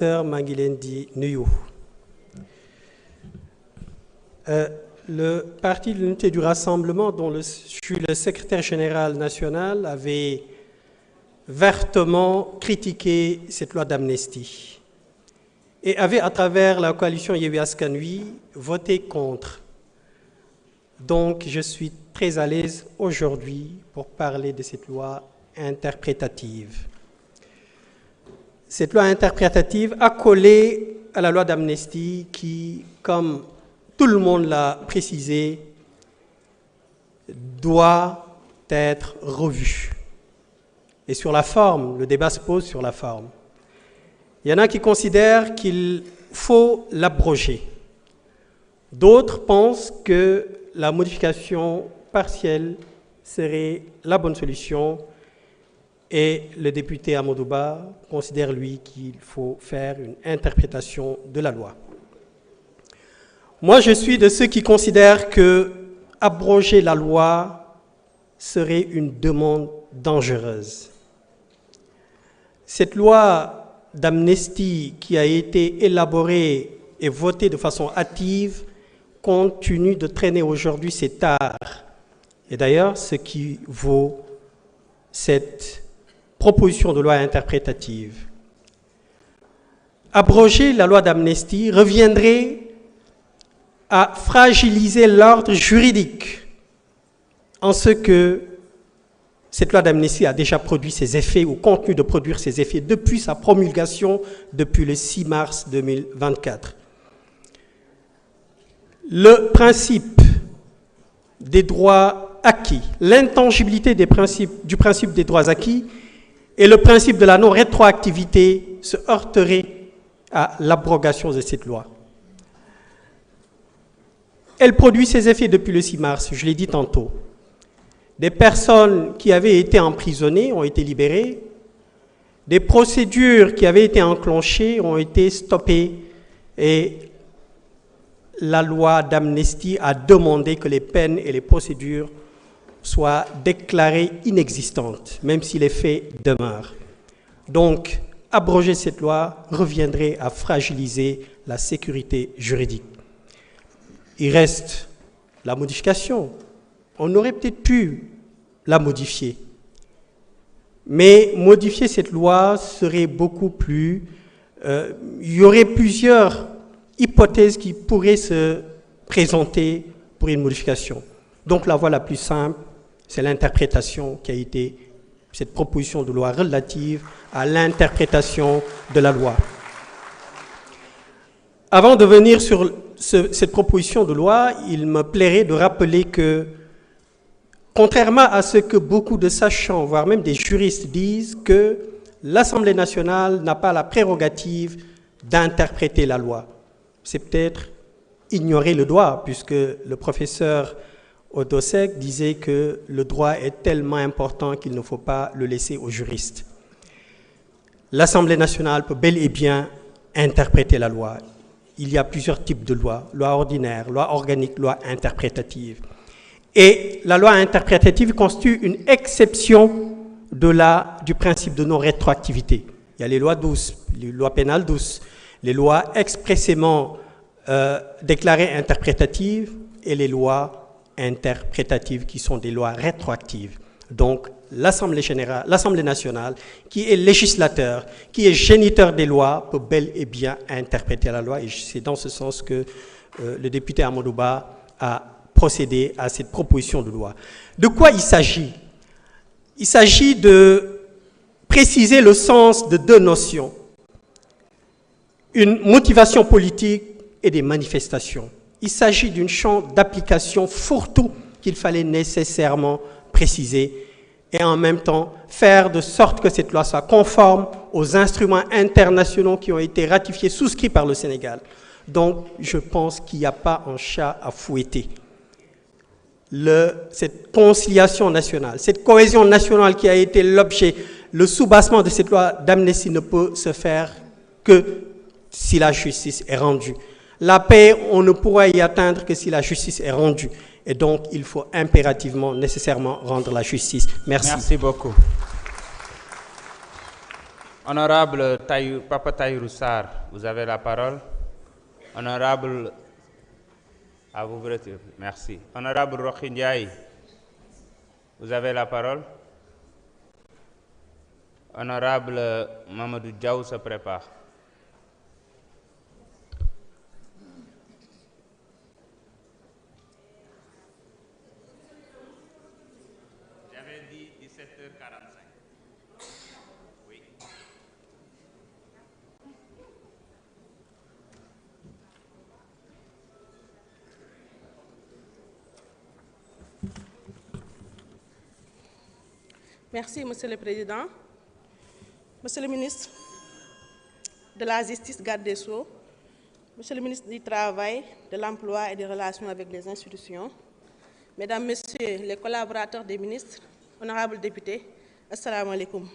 Mangilendi Nuyu. Le Parti de l'Unité du Rassemblement, dont je suis le secrétaire général national, avait vertement critiqué cette loi d'amnistie et avait, à travers la coalition Yewwi Askan Wi, voté contre. Donc, je suis très à l'aise aujourd'hui pour parler de cette loi interprétative. Cette loi interprétative a collé à la loi d'amnistie qui, comme tout le monde l'a précisé, doit être revue. Et sur la forme, le débat se pose sur la forme. Il y en a qui considèrent qu'il faut l'abroger. D'autres pensent que la modification partielle serait la bonne solution. Et le député Amadou Ba considère, lui, qu'il faut faire une interprétation de la loi. Moi, je suis de ceux qui considèrent que abroger la loi serait une demande dangereuse. Cette loi d'amnistie qui a été élaborée et votée de façon hâtive continue de traîner aujourd'hui ses tares. Et d'ailleurs, ce qui vaut cette proposition de loi interprétative. Abroger la loi d'amnistie reviendrait à fragiliser l'ordre juridique en ce que cette loi d'amnistie a déjà produit ses effets ou continue de produire ses effets depuis sa promulgation, depuis le 6 mars 2024. Le principe des droits acquis, l'intangibilité du principe des droits acquis et le principe de la non-rétroactivité se heurteraient à l'abrogation de cette loi. Elle produit ses effets depuis le 6 mars, je l'ai dit tantôt. Des personnes qui avaient été emprisonnées ont été libérées. Des procédures qui avaient été enclenchées ont été stoppées. Et la loi d'amnistie a demandé que les peines et les procédures soient déclarées inexistantes, même si les faits demeurent. Donc, abroger cette loi reviendrait à fragiliser la sécurité juridique. Il reste la modification. On aurait peut-être pu la modifier. Mais modifier cette loi serait beaucoup plus... il y aurait plusieurs hypothèses qui pourraient se présenter pour une modification. Donc la voie la plus simple, c'est l'interprétation qui a été cette proposition de loi relative à l'interprétation de la loi. Avant de venir sur cette proposition de loi, il me plairait de rappeler que, contrairement à ce que beaucoup de sachants, voire même des juristes disent, que l'Assemblée nationale n'a pas la prérogative d'interpréter la loi. C'est peut-être ignorer le droit, puisque le professeur Odosek disait que le droit est tellement important qu'il ne faut pas le laisser aux juristes. L'Assemblée nationale peut bel et bien interpréter la loi. Il y a plusieurs types de lois, loi ordinaire, loi organique, loi interprétative. Et la loi interprétative constitue une exception du principe de non-rétroactivité. Il y a les lois douces, les lois pénales douces, les lois expressément déclarées interprétatives et les lois interprétatives qui sont des lois rétroactives. Donc, l'Assemblée nationale, qui est législateur, qui est géniteur des lois, peut bel et bien interpréter la loi. Et c'est dans ce sens que le député Amadou Ba a procédé à cette proposition de loi. De quoi il s'agit? Il s'agit de préciser le sens de deux notions. Une motivation politique et des manifestations. Il s'agit d'un champ d'application fourre-tout qu'il fallait nécessairement préciser et en même temps faire de sorte que cette loi soit conforme aux instruments internationaux qui ont été ratifiés, souscrits par le Sénégal. Donc, je pense qu'il n'y a pas un chat à fouetter. Cette conciliation nationale, cette cohésion nationale qui a été l'objet, le soubassement de cette loi d'amnistie ne peut se faire que si la justice est rendue. La paix, on ne pourra y atteindre que si la justice est rendue. Et donc, il faut impérativement, nécessairement rendre la justice. Merci. Merci beaucoup. Honorable Papa Tahirou Sarr, vous avez la parole. Honorable, à vous, merci. Honorable Rohey Ndiaye, vous avez la parole. Honorable Mamadou Diaw se prépare. J'avais dit 17h45. Oui. Merci, Monsieur le Président. Monsieur le ministre de la Justice, garde des Sceaux, Monsieur le ministre du Travail, de l'Emploi et des Relations avec les institutions, Mesdames, Messieurs les collaborateurs des ministres, honorables députés, assalamu alaikum.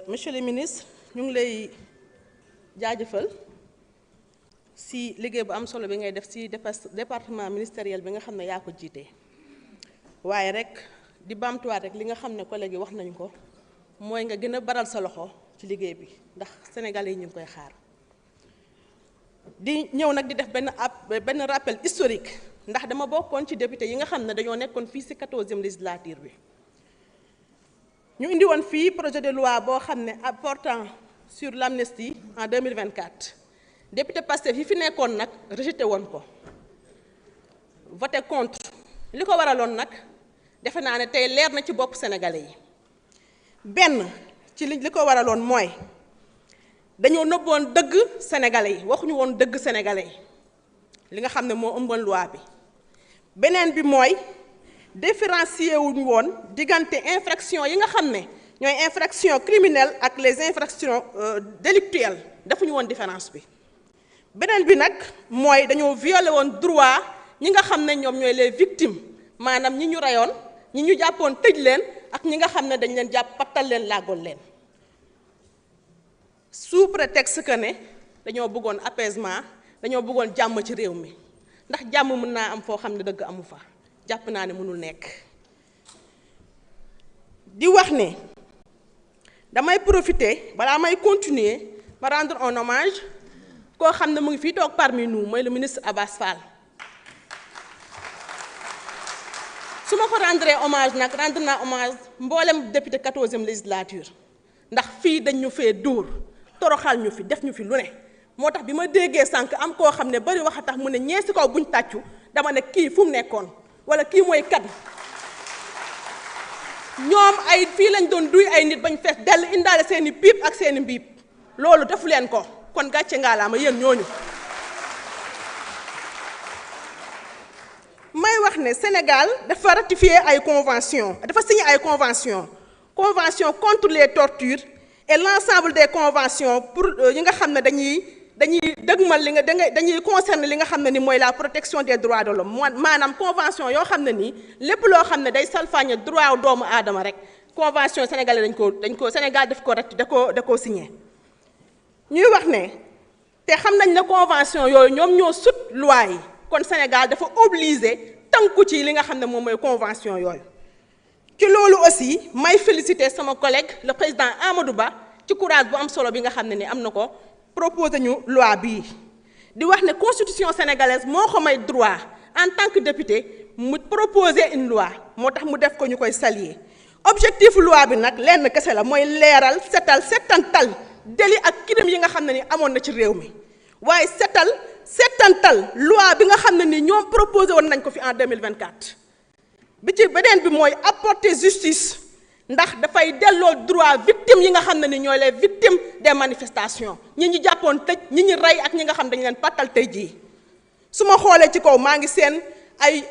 Monsieur le ministre, ñu ngi lay jaajëfal si liggéey bu am solo bi ngay def si département ministériel bi nga xam ne yaa ko jiite waaye rek di baamtuwaat rek li nga xam ne collègue yi wax nañ ko mooy nga gën a baral sa loxo ci liggéey bi ndax sénégalais yi ñu ngi koy xaar di ñëw nag di def benn rappel historique ndax dama bokkoon ci député yi nga xam ne dañoo nekkoon fii ci 14e législature bi ñu indi woon fii projet de loi boo xam ne portant sur l'amnistie en 2024 député Pastef yi fi nekkoon nag rejeté woon ko voté contre li ko waraloon nag defe naa ne tey leer na ci bopp sénégalais yi benn ci li ko waraloon mooy dañoo nëbboon dëgg sénégalais yi waxuñu woon dëgg sénégalais yi li nga xam ne moo ëmboon loi bi beneen bi mooy différencier wuñu woon diggante infraction yi nga xam ne ñooy infraction criminelle ak les infractions délictuelles defuñu woon différence bi beneen bi nag mooy dañoo violé woon droit ñi nga xam ne ñoom ñooy les victimes maanaam ñi ñu reyoon ñi ñu jàppoon tëj leen ak ñi nga xam ne dañ leen jàpp pattal leen laagoon leen sous prétexte que ne dañoo bëggoon apaisement dañoo bëggoon jàmm ci réew mi ndax jàmm mën naa am foo xam ne dëgg amu fa jàpp naa ne mënul nekk di wax ne damay profiter balaa may continuer ma rendre un hommage koo xam ne mu ngi fii toog parmi nous mooy le ministre Abass Fall su ma ko rendre hommage nag rendre naa hommage mboolem député 14e législature ndax fii dañ ñu fee dóor toroxal ñu fi def ñu fi lu ne moo tax bi ma déggee sànq am koo xam ne bari wax a tax mu ne ñee si kaw buñ tàccu dama ne kii fu mu nekkoon wala kii mooy kat ñoom ay fii lañ doon duy ay nit bañ fees dell indaale seeni piip ak seeni mbiip loolu defu leen ko kon gàcce ngaalaama yéen ñooñu may wax ne Sénégal dafa ratifier ay convention dafa signé ay convention contre les tortures et l'ensemble des conventions pour yi nga xam ne dañuy dëgmal li nga dañuy concerner li nga xam ne ni mooy la protection des droits de l'homme maanaam convention yoo xam ne nii lépp loo xam ne day salfaañe droit doomu aadama rek convention sénégalais dañ ko Sénégal daf ko da koo signé ñuy wax ne te xam nañ ne convention yooyu ñoom ñoo sut loi yi kon Sénégal dafa obligé tënku ci li nga xam ne moom mooy convention yooyu ci loolu aussi may féliciter sama collègue le président Amadou Ba ci courage bu am solo bi nga xam ne ni am na ko proposé ñu loi bii di wax ne constitution sénégalaise moo ko may droit en tant que député mu proposer une loi moo tax mu def ko ñu koy saluer objectif loi bi nag lenn kese la mooy leeral setantal délit ak crime yi nga xam ne ni amoon na ci réew mi waaye setantal loi bi nga xam ne ni ñoom proposé woon nañ ko fi en 2024 bi ci beneen bi mooy apporter justice ndax dafay delloo droit victime yi nga xam ne ni ñooy les victimes des manifestations ñi ñu jàppoon tëj ñi ñu rey ak ñi nga xam dañu leen pattal tey jii su ma xoolee ci kaw maa ngi seen ay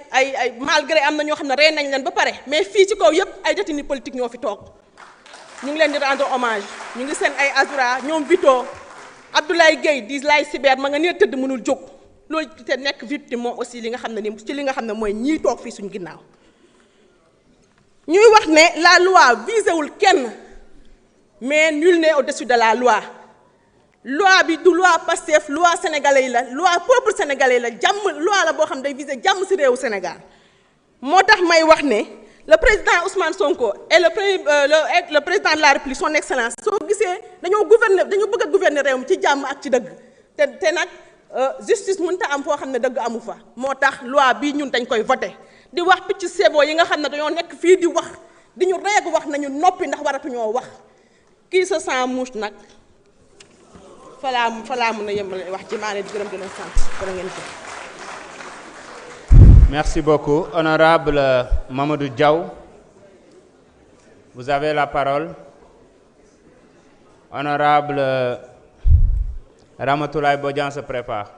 malgré am na ñoo xam ne rey nañ leen ba pare mais fii ci kaw yépp ay détenus politique ñoo fi toog ñu ngi leen di rendre hommage ñu ngi seen ay Azura ñoom Vito Abdoulaye Gueye di lay cyber ma nga nee tëdd mënul jóg loolu te nekk victime moom aussi li nga xam ne ni ci li nga xam ne mooy ñii toog fii suñu ginnaaw ñuy wax ne la loi visewul kenn mais nul n'est au-dessus de la loi bi du loi Pastef loi sénégalais yi la loi peuple sénégalais la jàmm loi la boo xam ne day viser jàmm ci réewu Sénégal moo tax may wax ne le président Ousmane Sonko et le président de la République son excellence soo gisee dañoo bëgg a gouverner réew mi ci jàmm ak ci dëgg te nag justice mënut a am foo xam ne dëgg amu fa moo tax loi bii ñun dañ koy voté di wax picc sebo yi nga xam ne dañoo nekk fii di wax di ñu reegu wax nañu noppi ndax waratuñoo wax kii se sent mouche nag falaa mën a yembale wax ci maa leen di gërëm di leen sant wala ngeen ko. Merci beaucoup. Honorable Mamadou Diaw, vous avez la parole. Honorable Ramatoulaye Bodian se prépare.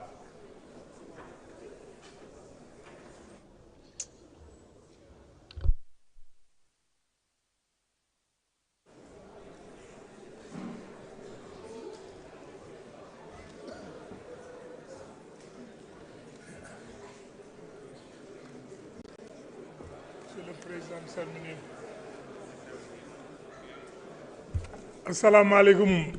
Assalamu alaikum